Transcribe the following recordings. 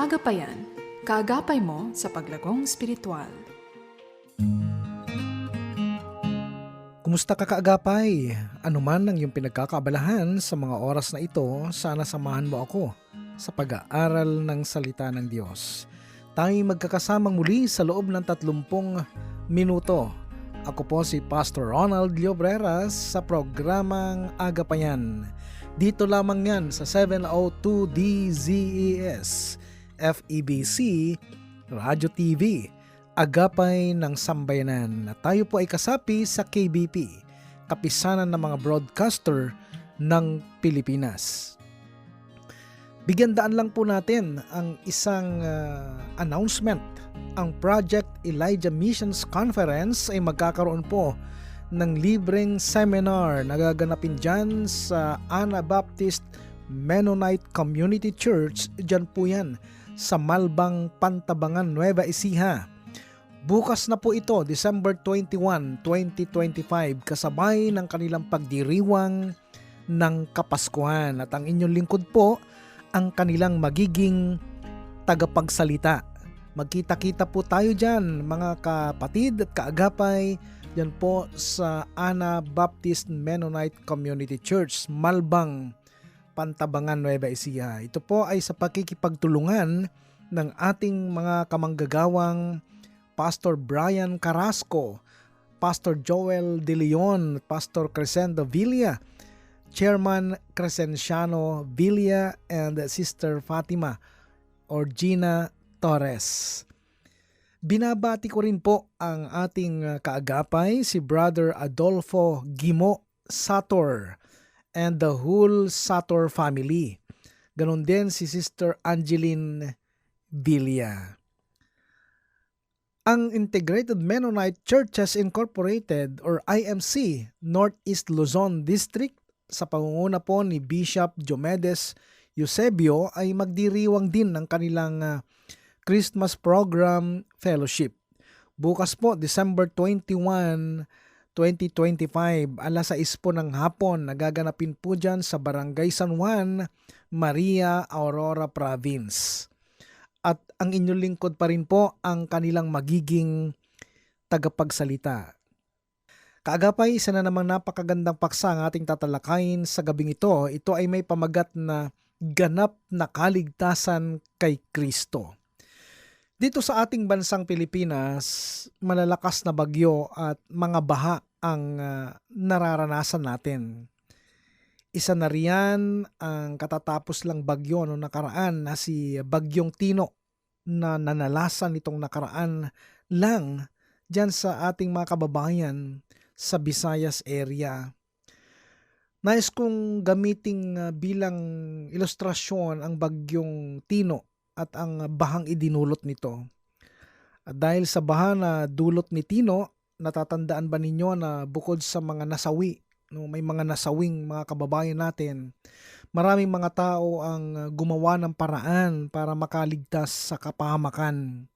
Agapayan, kaagapay mo sa paglagong spiritual. Kumusta ka kaagapay? Ano man ang iyong pinagkakaabalahan sa mga oras na ito, sana samahan mo ako sa pag-aaral ng salita ng Diyos. Tayo magkakasamang muli sa loob ng 30 minuto. Ako po si Pastor Ronald Llobreras sa programang Agapayan. Dito lamang yan sa 702 DZES, FEBC, Radio TV, Agapay ng Sambayanan. Tayo po ay kasapi sa KBP, Kapisanan ng mga Broadcaster ng Pilipinas. Bigyan daan lang po natin ang isang announcement. Ang Project Elijah Missions Conference ay magkakaroon po ng libreng seminar na gaganapin dyan sa Anabaptist Mennonite Community Church. Dyan po yan sa Malbang, Pantabangan, Nueva Ecija. Bukas na po ito, December 21, 2025, kasabay ng kanilang pagdiriwang ng Kapaskuhan. At ang inyong lingkod po, ang kanilang magiging tagapagsalita. Magkita-kita po tayo dyan, mga kapatid at kaagapay, dyan po sa Anabaptist Mennonite Community Church, Malbang, Pantabangan, Nueva Ecija. Ito po ay sa pakikipagtulungan ng ating mga kamanggagawang Pastor Brian Carrasco, Pastor Joel De Leon, Pastor Crescendo Villa, Chairman Crescenciano Villa, and Sister Fatima or Gina Torres. Binabati ko rin po ang ating kaagapay, si Brother Adolfo Gimo Sator and the whole Sator family. Ganon din si Sister Angeline Villa. Ang Integrated Mennonite Churches Incorporated or IMC Northeast Luzon District sa pangunguna po ni Bishop Diomedes Eusebio ay magdiriwang din ng kanilang Christmas Program Fellowship. Bukas po, December 21, 2025, alas 6 po ng hapon, nagaganapin po dyan sa Barangay San Juan, Maria Aurora Province. At ang inyong lingkod pa rin po ang kanilang magiging tagapagsalita. Kaagapay, isa na namang napakagandang paksa ang ating tatalakayin sa gabing ito. Ito ay may pamagat na ganap na kaligtasan kay Kristo. Dito sa ating bansang Pilipinas, malalakas na bagyo at mga baha ang nararanasan natin. Isa na riyan ang katatapos lang bagyo noong nakaraan na si Bagyong Tino na nanalasan itong nakaraan lang dyan sa ating mga kababayan sa Visayas area. Nais kong gamiting bilang ilustrasyon ang Bagyong Tino at ang bahang idinulot nito. At dahil sa baha na dulot ni Tino, natatandaan ba ninyo na bukod sa mga nasawi, may mga nasawing mga kababayan natin, maraming mga tao ang gumawa ng paraan para makaligtas sa kapahamakan.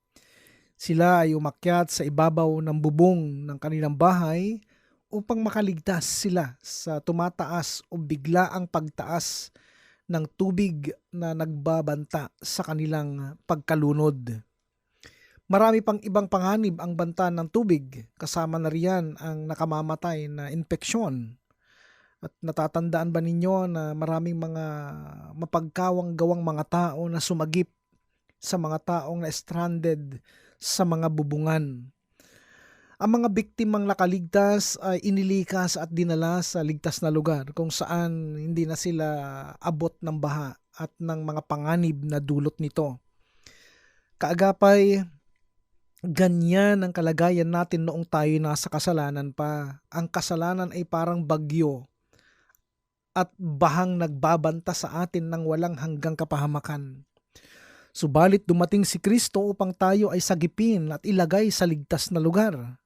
Sila ay umakyat sa ibabaw ng bubong ng kanilang bahay upang makaligtas sila sa tumataas o biglaang pagtaas ng tubig na nagbabanta sa kanilang pagkalunod. Marami pang ibang panganib ang banta ng tubig, kasama na riyan ang nakamamatay na infeksyon. At natatandaan ba ninyo na maraming mga mapagkawang-gawang mga tao na sumagip sa mga taong na stranded sa mga bubungan. Ang mga biktimang nakaligtas ay inilikas at dinala sa ligtas na lugar kung saan hindi na sila abot ng baha at ng mga panganib na dulot nito. Kaagapay, ganyan ang kalagayan natin noong tayo nasa kasalanan pa. Ang kasalanan ay parang bagyo at bahang nagbabanta sa atin ng walang hanggang kapahamakan. Subalit dumating si Kristo upang tayo ay sagipin at ilagay sa ligtas na lugar.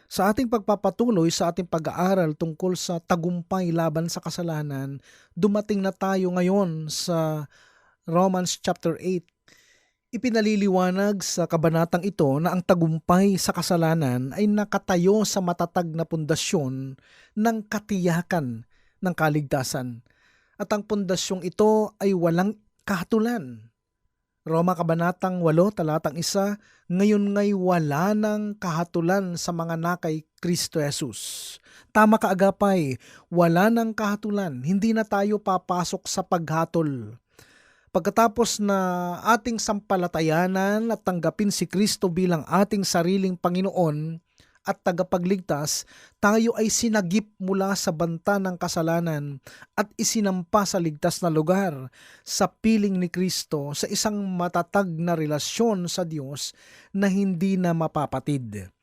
Sa ating pagpapatuloy sa ating pag-aaral tungkol sa tagumpay laban sa kasalanan, dumating na tayo ngayon sa Romans chapter 8. Ipinaliliwanag sa kabanatang ito na ang tagumpay sa kasalanan ay nakatayo sa matatag na pundasyon ng katiyakan ng kaligtasan. At ang pundasyong ito ay walang kahatulan. Roma Kabanatang 8, talatang 1, ngayon ngay wala nang kahatulan sa mga nakay Kristo Jesus. Tama ka agapay, wala nang kahatulan, hindi na tayo papasok sa paghatol. Pagkatapos na ating sampalatayanan at tanggapin si Kristo bilang ating sariling Panginoon at tagapagligtas, tayo ay sinagip mula sa banta ng kasalanan at isinampa sa ligtas na lugar sa piling ni Kristo sa isang matatag na relasyon sa Diyos na hindi na mapapatid.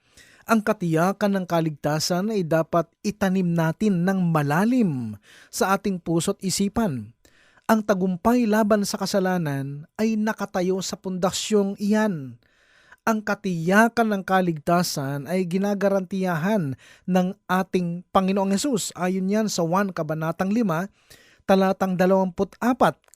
Ang katiyakan ng kaligtasan ay dapat itanim natin ng malalim sa ating puso't isipan. Ang tagumpay laban sa kasalanan ay nakatayo sa pundasyong iyan. Ang katiyakan ng kaligtasan ay ginagarantiyahan ng ating Panginoong Hesus. Ayon yan sa 1 Kabanatang 5, talatang 24,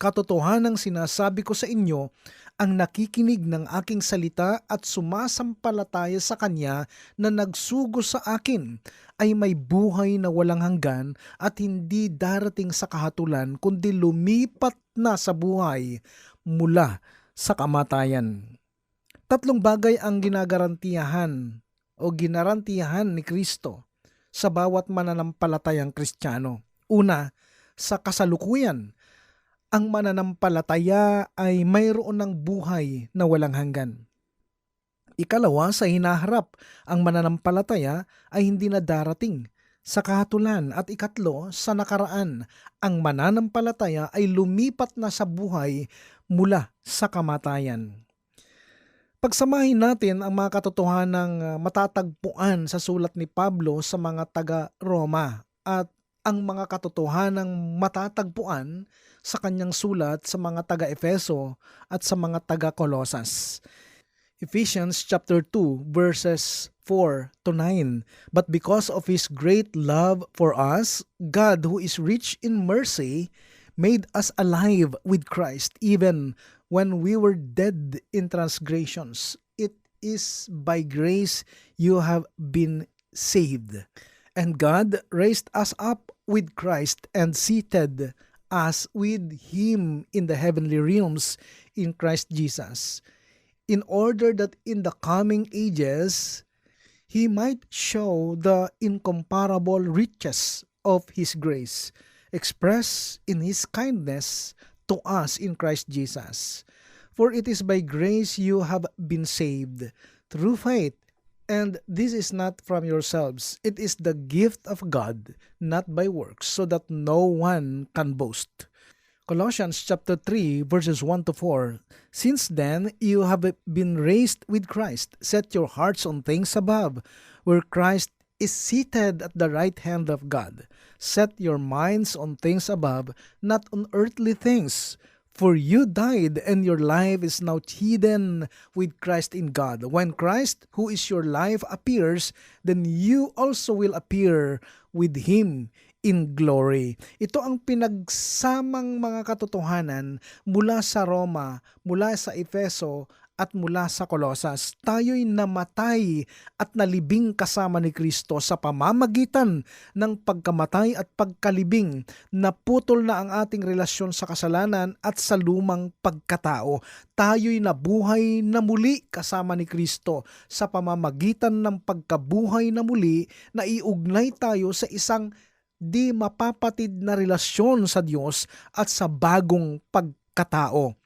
katotohanang sinasabi ko sa inyo, ang nakikinig ng aking salita at sumasampalataya sa Kanya na nagsugo sa akin ay may buhay na walang hanggan at hindi darating sa kahatulan kundi lumipat na sa buhay mula sa kamatayan. Tatlong bagay ang ginagarantiyahan o ginarantiyahan ni Kristo sa bawat mananampalatayang Kristiyano. Una, sa kasalukuyan, ang mananampalataya ay mayroon ng buhay na walang hanggan. Ikalawa, sa hinaharap, ang mananampalataya ay hindi na darating sa kahatulan. At ikatlo, sa nakaraan, ang mananampalataya ay lumipat na sa buhay mula sa kamatayan. Pagsamahin natin ang mga katotohanang matatagpuan sa sulat ni Pablo sa mga taga-Roma at ang mga katotohanang matatagpuan sa kanyang sulat sa mga taga-Efeso at sa mga taga-Kolosas. Ephesians chapter 2 verses 4 to 9. But because of His great love for us, God who is rich in mercy made us alive with Christ even when we were dead in transgressions. It is by grace you have been saved. And God raised us up with Christ and seated us with Him in the heavenly realms in Christ Jesus, in order that in the coming ages He might show the incomparable riches of His grace, expressed in His kindness to us in Christ Jesus. For it is by grace you have been saved, through faith, and this is not from yourselves. It is the gift of God, not by works, so that no one can boast. Colossians chapter 3 verses 1 to 4. Since then you have been raised with Christ. Set your hearts on things above, where Christ is seated at the right hand of God. Set your minds on things above, not on earthly things. For you died, and your life is now hidden with Christ in God. When Christ, who is your life, appears, then you also will appear with Him in glory. Ito ang pinagsamang mga katotohanan mula sa Roma, mula sa Efeso, at mula sa Kolosas. Tayo'y namatay at nalibing kasama ni Kristo sa pamamagitan ng pagkamatay at pagkalibing. Naputol na ang ating relasyon sa kasalanan at sa lumang pagkatao. Tayo'y nabuhay na muli kasama ni Kristo sa pamamagitan ng pagkabuhay na muli na iugnay tayo sa isang di mapapatid na relasyon sa Diyos at sa bagong pagkatao.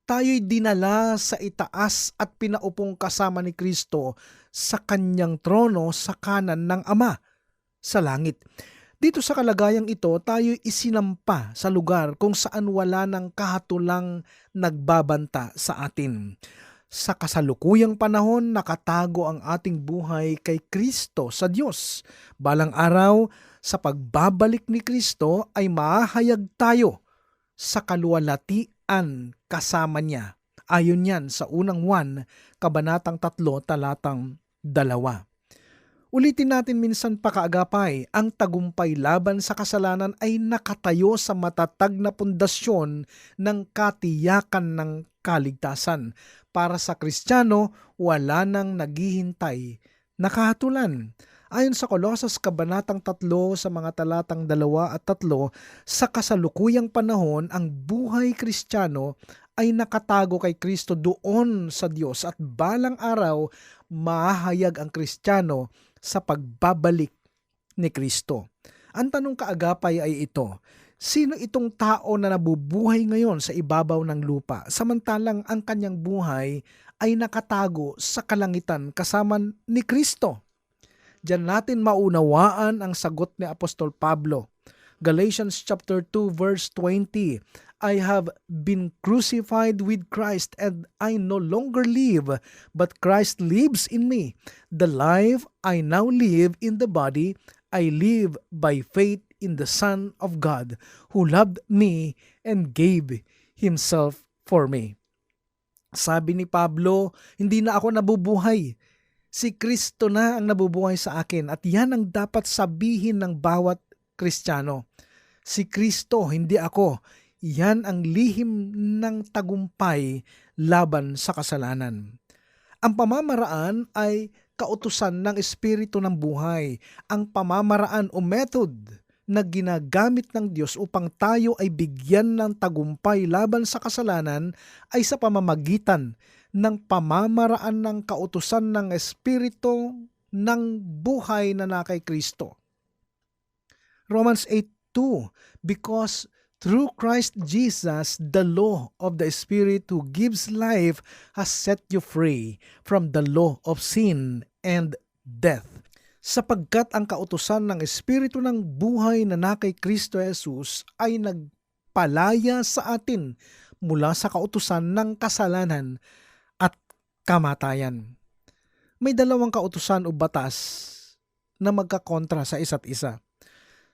Tayo'y dinala sa itaas at pinaupong kasama ni Kristo sa kanyang trono sa kanan ng Ama sa langit. Dito sa kalagayang ito, tayo'y isinampa sa lugar kung saan wala ng kahatulang nagbabanta sa atin. Sa kasalukuyang panahon, nakatago ang ating buhay kay Kristo sa Diyos. Balang araw, sa pagbabalik ni Kristo ay mahayag tayo sa kaluwalhatian kasama niya. Ayon yan sa unang 1, Kabanatang 3, talatang 2. Ulitin natin minsan pa kaagapay, ang tagumpay laban sa kasalanan ay nakatayo sa matatag na pundasyon ng katiyakan ng kaligtasan. Para sa Kristiyano, wala nang naghihintay na kahatulan. Ayon sa Kolosas Kabanatang 3 sa mga talatang 2 at 3, sa kasalukuyang panahon ang buhay Kristiyano ay nakatago kay Kristo doon sa Diyos at balang araw mahahayag ang Kristiyano sa pagbabalik ni Kristo. Ang tanong kaagapay ay ito: sino itong tao na nabubuhay ngayon sa ibabaw ng lupa samantalang ang kanyang buhay ay nakatago sa kalangitan kasama ni Kristo? Diyan natin maunawaan ang sagot ni Apostol Pablo. Galatians chapter 2 verse 20, I have been crucified with Christ and I no longer live, but Christ lives in me. The life I now live in the body, I live by faith in the Son of God, who loved me and gave Himself for me. Sabi ni Pablo, hindi na ako nabubuhay. Si Kristo na ang nabubuhay sa akin at yan ang dapat sabihin ng bawat Kristiyano. Si Kristo, hindi ako. Yan ang lihim ng tagumpay laban sa kasalanan. Ang pamamaraan ay kautusan ng Espiritu ng buhay. Ang pamamaraan o method na ginagamit ng Diyos upang tayo ay bigyan ng tagumpay laban sa kasalanan ay sa pamamagitan ng pamamaraan ng kautusan ng Espiritu ng buhay na kay Kristo. Romans 8:2, because through Christ Jesus, the law of the Spirit who gives life has set you free from the law of sin and death. Sapagkat ang kautusan ng Espiritu ng buhay na kay Kristo Jesus ay nagpalaya sa atin mula sa kautusan ng kasalanan at kamatayan. May dalawang kautusan o batas na magkakontra sa isa't isa.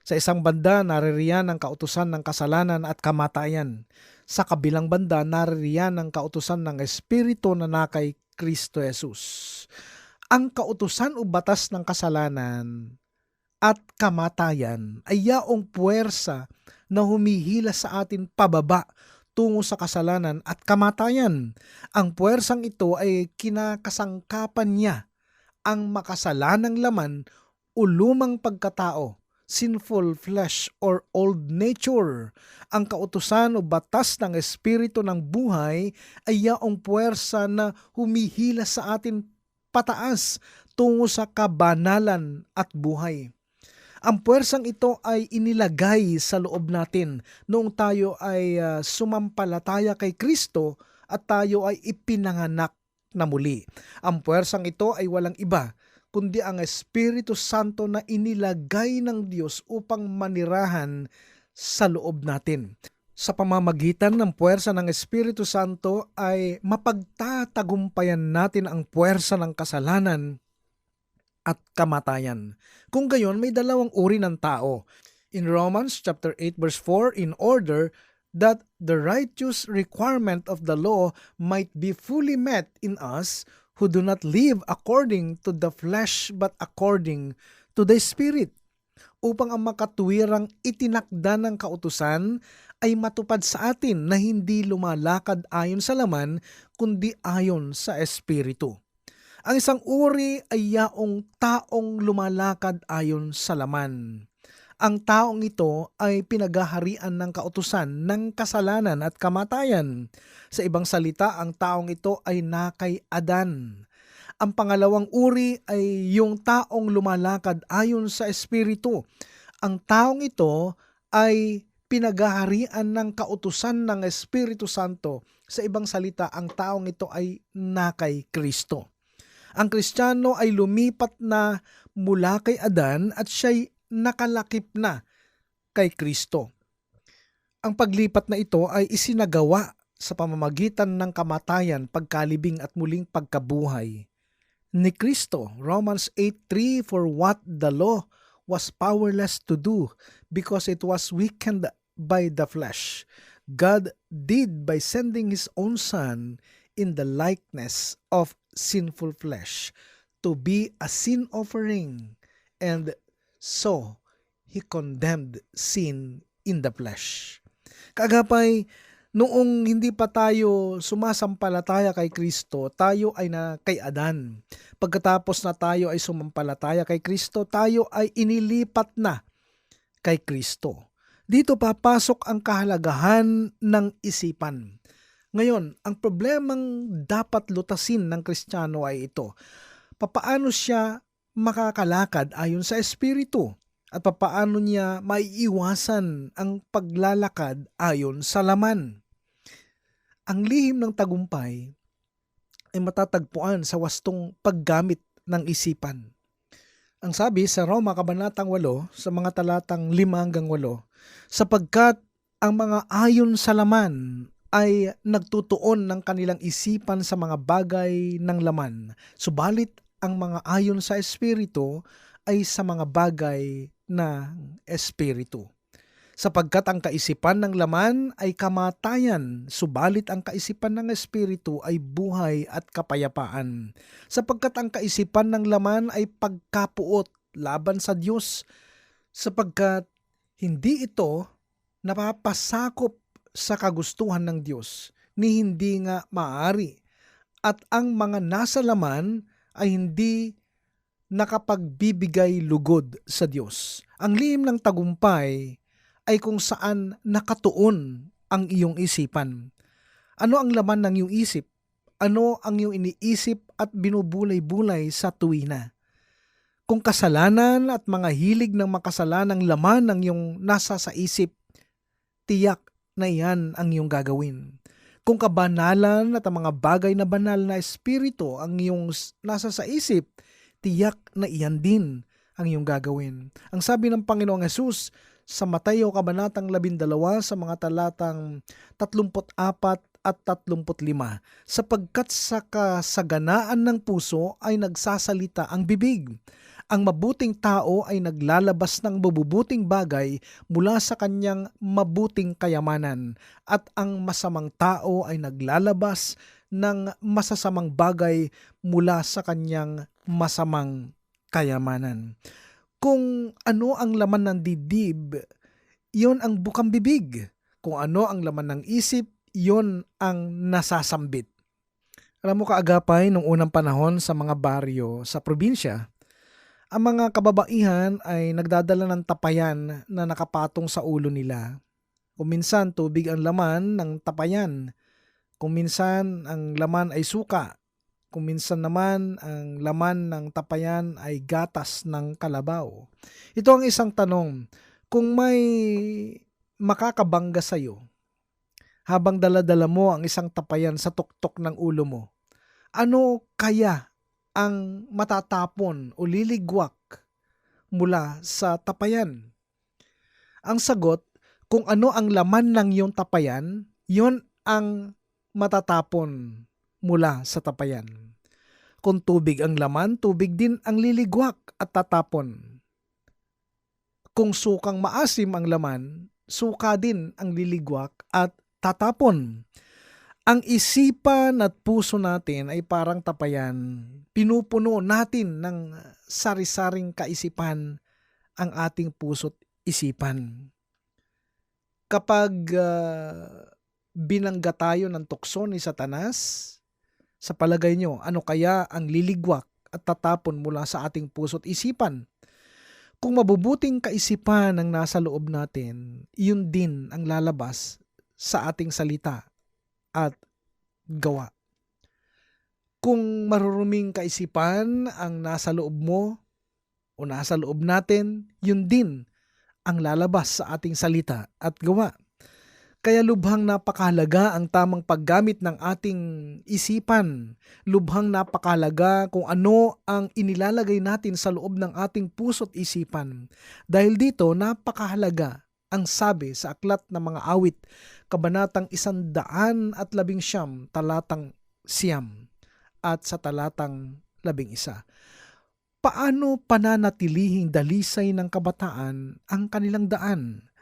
Sa isang banda, naririyan ang kautusan ng kasalanan at kamatayan. Sa kabilang banda, naririyan ang kautusan ng Espiritu na kay Kristo Jesus. Ang kautusan o batas ng kasalanan at kamatayan ay yaong puwersa na humihila sa atin pababa tungo sa kasalanan at kamatayan. Ang puwersang ito ay kinakasangkapan niya ang makasalanang laman o lumang pagkatao, sinful flesh or old nature. Ang kautusan o batas ng Espiritu ng buhay ay yaong puwersa na humihila sa atin pataas tungo sa kabanalan at buhay. Ang puwersang ito ay inilagay sa loob natin noong tayo ay sumampalataya kay Kristo at tayo ay ipinanganak na muli. Ang puwersang ito ay walang iba kundi ang Espiritu Santo na inilagay ng Diyos upang manirahan sa loob natin. Sa pamamagitan ng puwersa ng Espiritu Santo ay mapagtatagumpayan natin ang puwersa ng kasalanan at kamatayan. Kung gayon, may dalawang uri ng tao. In Romans chapter 8 verse 4, in order that the righteous requirement of the law might be fully met in us who do not live according to the flesh but according to the Spirit, upang ang makatuwirang itinakda ng kautusan ay matupad sa atin na hindi lumalakad ayon sa laman kundi ayon sa Espiritu. Ang isang uri ay yaong taong lumalakad ayon sa laman. Ang taong ito ay pinaghaharian ng kautusan ng kasalanan at kamatayan. Sa ibang salita, ang taong ito ay nakay Adan. Ang pangalawang uri ay yung taong lumalakad ayon sa Espiritu. Ang taong ito ay pinaghaharian ng kautusan ng Espiritu Santo. Sa ibang salita, ang taong ito ay nakay Kristo. Ang Kristiyano ay lumipat na mula kay Adan at siya'y nakalakip na kay Kristo. Ang paglipat na ito ay isinagawa sa pamamagitan ng kamatayan, pagkalibing at muling pagkabuhay ni Kristo. Romans 8:3, for what the law was powerless to do because it was weakened by the flesh, God did by sending His own Son in the likeness of sinful flesh to be a sin offering, and so He condemned sin in the flesh. Kaagapay, noong hindi pa tayo sumasampalataya kay Kristo, tayo ay na kay Adan. Pagkatapos na tayo ay sumampalataya kay Kristo, tayo ay inilipat na kay Kristo. Dito papasok ang kahalagahan ng isipan. Ngayon, ang problemang dapat lutasin ng Kristiyano ay ito. Papaano siya makakalakad ayon sa Espiritu? At papaano niya maiiwasan ang paglalakad ayon sa laman? Ang lihim ng tagumpay ay matatagpuan sa wastong paggamit ng isipan. Ang sabi sa Roma Kabanatang 8 sa mga talatang 5-8, sapagkat ang mga ayon sa laman ay nagtutuon ng kanilang isipan sa mga bagay ng laman, subalit ang mga ayon sa Espiritu ay sa mga bagay ng Espiritu. Sapagkat ang kaisipan ng laman ay kamatayan, subalit ang kaisipan ng Espiritu ay buhay at kapayapaan. Sapagkat ang kaisipan ng laman ay pagkapuot laban sa Diyos, sapagkat hindi ito napapasakop sa kagustuhan ng Diyos, ni hindi nga maaari. At ang mga nasa laman ay hindi nakapagbibigay lugod sa Diyos. Ang lihim ng tagumpay ay kung saan nakatuon ang iyong isipan. Ano ang laman ng iyong isip? Ano ang iyong iniisip at binubulay-bulay sa tuwina? Kung kasalanan at mga hilig ng makasalanang laman ng iyong nasa sa isip, tiyak na iyan ang iyong gagawin. Kung kabanalan at ang mga bagay na banal na espiritu ang iyong nasa sa isip, tiyak na iyan din ang iyong gagawin. Ang sabi ng Panginoong Hesus sa Mateo Kabanatang 12 sa mga talatang 34 at 35, sapagkat sa kasaganaan ng puso ay nagsasalita ang bibig. Ang mabuting tao ay naglalabas ng mabubuting bagay mula sa kanyang mabuting kayamanan, at ang masamang tao ay naglalabas ng masasamang bagay mula sa kanyang masamang kayamanan. Kung ano ang laman ng dibdib, iyon ang bukang bibig. Kung ano ang laman ng isip, iyon ang nasasambit. Alam mo kaagapay, nung unang panahon sa mga baryo sa probinsya, ang mga kababaihan ay nagdadala ng tapayan na nakapatong sa ulo nila. Kung minsan tubig ang laman ng tapayan, kung minsan ang laman ay suka, kung minsan naman ang laman ng tapayan ay gatas ng kalabaw. Ito ang isang tanong, kung may makakabangga sa iyo, habang daladala mo ang isang tapayan sa tuktok ng ulo mo, ano kaya ang matatapon o liligwak mula sa tapayan? Ang sagot, kung ano ang laman ng iyong tapayan, yon ang matatapon mula sa tapayan. Kung tubig ang laman, tubig din ang liligwak at tatapon. Kung sukang maasim ang laman, suka din ang liligwak at tatapon. Ang isipan at puso natin ay parang tapayan. Pinupuno natin ng sari-saring kaisipan ang ating puso't isipan. Kapag binangga tayo ng tukso ni Satanas, sa palagay nyo, ano kaya ang liligwak at tatapon mula sa ating puso't isipan? Kung mabubuting kaisipan ang nasa loob natin, iyon din ang lalabas sa ating salita at gawa. Kung maruruming kaisipan ang nasa loob mo o nasa loob natin, yun din ang lalabas sa ating salita at gawa. Kaya lubhang napakahalaga ang tamang paggamit ng ating isipan. Lubhang napakahalaga kung ano ang inilalagay natin sa loob ng ating puso't isipan. Dahil dito, napakahalaga ang sabi sa Aklat ng Mga Awit, Kabanatang 119, talatang 9, at sa talatang 11. Paano pananatilihing dalisay ng kabataan ang kanilang daan?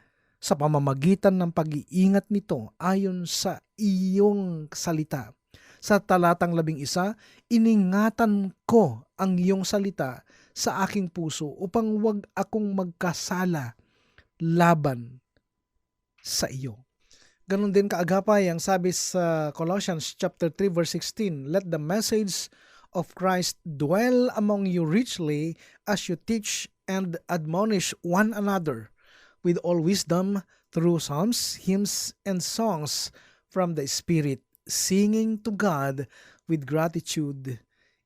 Sa pamamagitan ng pag-iingat nito ayon sa iyong salita. Sa talatang 11, iningatan ko ang iyong salita sa aking puso upang wag akong magkasala laban sa iyo. Ganon din kaagapay ang sabi sa Colossians chapter 3 verse 16, let the message of Christ dwell among you richly as you teach and admonish one another with all wisdom through psalms, hymns, and songs from the Spirit, singing to God with gratitude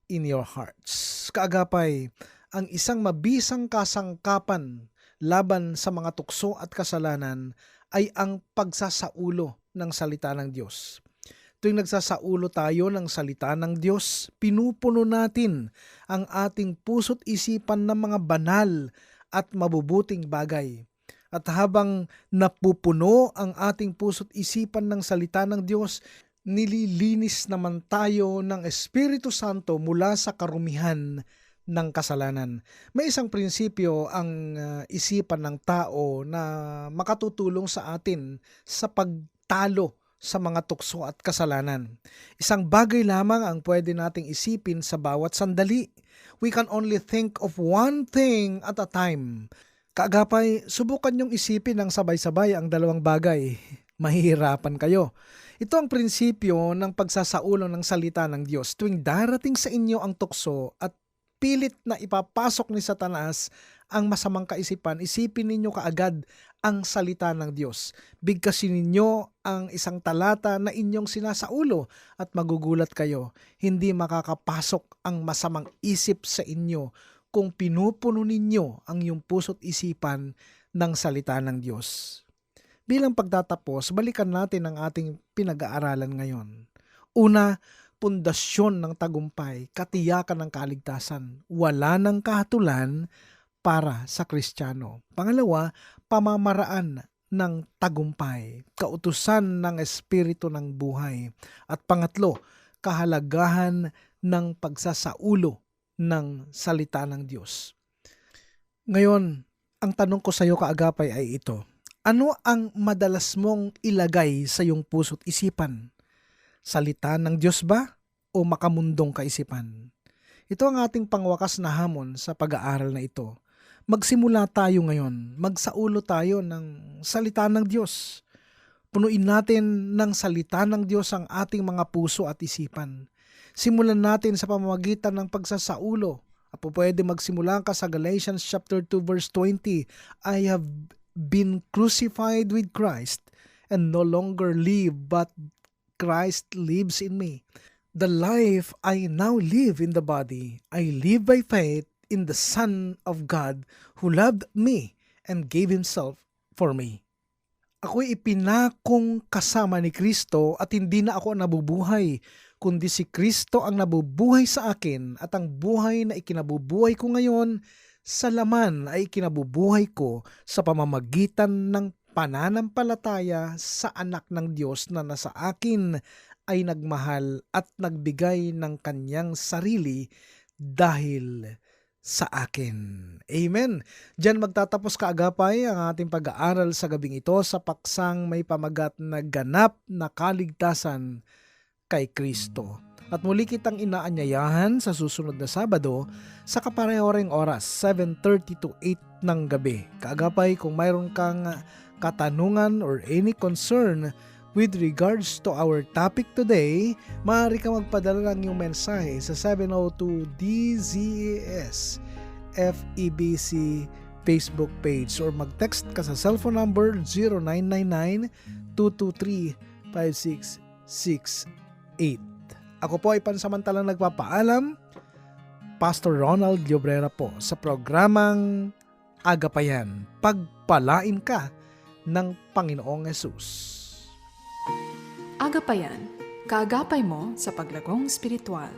in your hearts. Kaagapay, ang isang mabisang kasangkapan laban sa mga tukso at kasalanan ay ang pagsasaulo ng salita ng Diyos. Tuwing nagsasaulo tayo ng salita ng Diyos, pinupuno natin ang ating puso't isipan ng mga banal at mabubuting bagay. At habang napupuno ang ating puso't isipan ng salita ng Diyos, nililinis naman tayo ng Espiritu Santo mula sa karumihan ng kasalanan. May isang prinsipyo ang isipan ng tao na makatutulong sa atin sa pagtalo sa mga tukso at kasalanan. Isang bagay lamang ang pwede nating isipin sa bawat sandali. We can only think of one thing at a time. Kaagapay, subukan niyong isipin ng sabay-sabay ang dalawang bagay. Mahihirapan kayo. Ito ang prinsipyo ng pagsasaulo ng salita ng Diyos. Tuwing darating sa inyo ang tukso at pilit na ipapasok ni Satanas ang masamang kaisipan, isipin ninyo kaagad ang salita ng Diyos. Bigkasin ninyo ang isang talata na inyong sinasaulo at magugulat kayo. Hindi makakapasok ang masamang isip sa inyo kung pinupuno ninyo ang iyong puso't isipan ng salita ng Diyos. Bilang pagtatapos, balikan natin ang ating pinag-aaralan ngayon. Una, pundasyon ng tagumpay, katiyakan ng kaligtasan. Wala ng kahatulan para sa Kristiyano. Pangalawa, pamamaraan ng tagumpay, kautusan ng Espiritu ng buhay. At pangatlo, kahalagahan ng pagsasaulo ng salita ng Diyos. Ngayon, ang tanong ko sa iyo kaagapay ay ito. Ano ang madalas mong ilagay sa iyong puso't isipan? Salita ng Diyos ba o makamundong kaisipan? Ito ang ating pangwakas na hamon sa pag-aaral na ito. Magsimula tayo ngayon, magsaulo tayo ng salita ng Diyos. Punuin natin ng salita ng Diyos ang ating mga puso at isipan. Simulan natin sa pamamagitan ng pagsasaulo. Apo pwede magsimula ka sa Galatians chapter 2 verse 20. I have been crucified with Christ and no longer live but Christ lives in me. The life I now live in the body, I live by faith in the Son of God who loved me and gave Himself for me. Ako'y ipinakong kasama ni Kristo at hindi na ako nabubuhay, kundi si Kristo ang nabubuhay sa akin at ang buhay na ikinabubuhay ko ngayon sa laman ay ikinabubuhay ko sa pamamagitan ng pananampalataya sa anak ng Diyos na nasa akin ay nagmahal at nagbigay ng kanyang sarili dahil sa akin. Amen. Diyan magtatapos kaagapay ang ating pag-aaral sa gabing ito sa paksang may pamagat na ganap na kaligtasan kay Kristo. At muli kitang inaanyayahan sa susunod na Sabado sa kapareho-reng oras, 7:30 to 8 ng gabi. Kaagapay, kung mayroon kang katanungan or any concern with regards to our topic today, maaari ka magpadala ng iyong mensahe sa 702 DZAS FEBC Facebook page or mag-text ka sa cellphone number 0999-223-5668. Ako po ay pansamantalang nagpapaalam, Pastor Ronald Llobrera po, sa programang Agapayan. Pagpalain ka ng Panginoong Hesus. Agapayan, kaagapay mo sa paglagong spiritual.